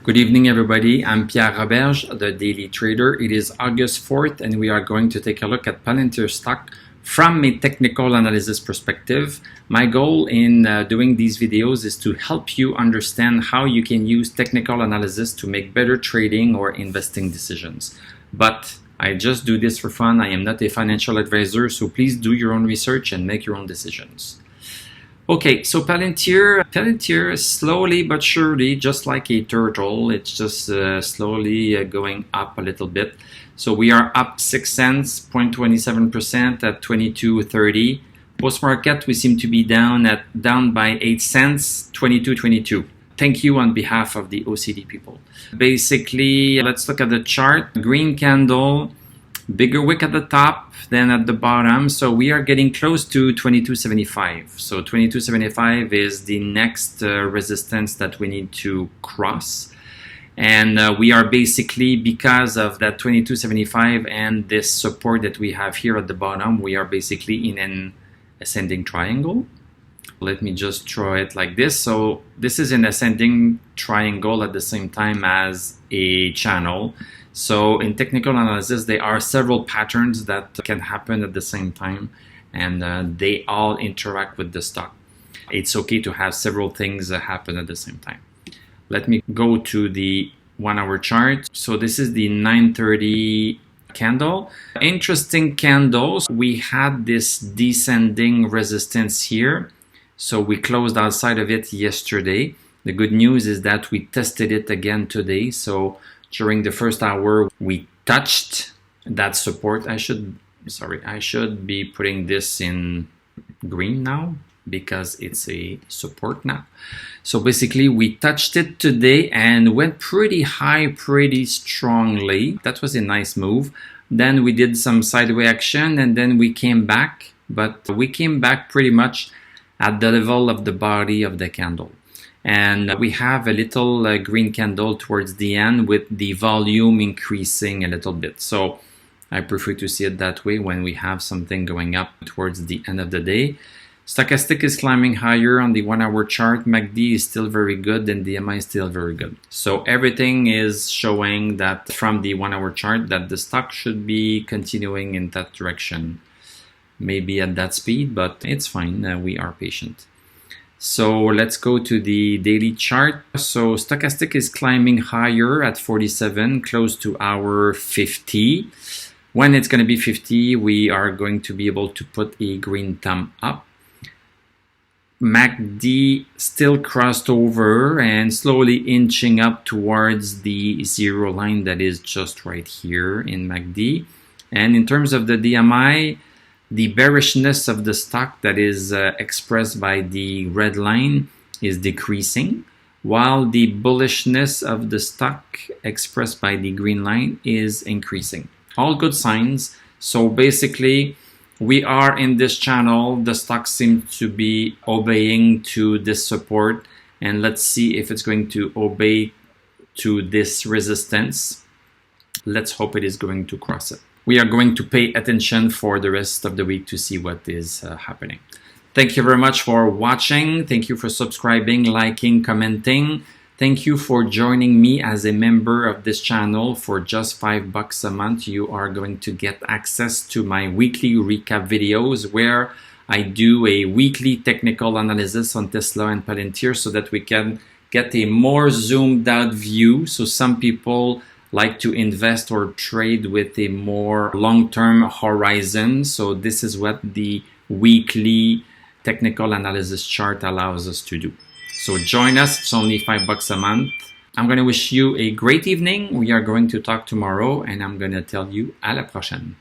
Good evening, everybody. I'm Pierre Roberge, the Daily Trader. It is August 4th, and we are going to take a look at Palantir stock from a technical analysis perspective. My goal in doing these videos is to help you understand how you can use technical analysis to make better trading or investing decisions. But I just do this for fun. I am not a financial advisor, so please do your own research and make your own decisions. Okay, so Palantir is slowly but surely, just like a turtle, it's just slowly going up a little bit. So we are up 6 cents, 0.27% at 22.30. Post-market, we seem to be down by 8 cents, 22.22. Thank you on behalf of the OCD people. Basically, let's look at the chart. Green candle, bigger wick at the top than at the bottom, so we are getting close to 22.75. So 22.75 is the next resistance that we need to cross, and we are basically, because of that 22.75 and this support that we have here at the bottom, we are basically in an ascending triangle. Let me just draw it like this. So this is an ascending triangle at the same time as a channel. So in technical analysis, there are several patterns that can happen at the same time, and they all interact with the stock. It's okay to have several things happen at the same time. Let me go to the 1 hour chart. So this is the 9:30 candle. Interesting candles. We had this descending resistance here. So we closed outside of it yesterday. The good news is that we tested it again today. So during the first hour, we touched that support. I should be putting this in green now because it's a support now. So basically, we touched it today and went pretty high, pretty strongly. That was a nice move. Then we did some sideways action and then we came back, but we came back pretty much at the level of the body of the candle. And we have a little green candle towards the end with the volume increasing a little bit. So I prefer to see it that way when we have something going up towards the end of the day. Stochastic is climbing higher on the 1 hour chart. MACD is still very good and DMI is still very good. So everything is showing that from the 1 hour chart that the stock should be continuing in that direction. Maybe at that speed, but it's fine. We are patient. So let's go to the daily chart. So stochastic is climbing higher at 47, close to our 50. When it's going to be 50, we are going to be able to put a green thumb up. MACD still crossed over and slowly inching up towards the zero line that is just right here in MACD. And in terms of the DMI, the bearishness of the stock that is expressed by the red line is decreasing, while the bullishness of the stock expressed by the green line is increasing. All good signs. So basically, we are in this channel. The stock seems to be obeying to this support, and let's see if it's going to obey to this resistance. Let's hope it is going to cross it. We are going to pay attention for the rest of the week to see what is happening. Thank you very much for watching. Thank you for subscribing, liking, commenting. Thank you for joining me as a member of this channel. For just $5 a month, you are going to get access to my weekly recap videos where I do a weekly technical analysis on Tesla and Palantir so that we can get a more zoomed out view. So some people like to invest or trade with a more long-term horizon. So this is what the weekly technical analysis chart allows us to do. So join us. It's only $5 a month. I'm going to wish you a great evening. We are going to talk tomorrow and I'm going to tell you à la prochaine.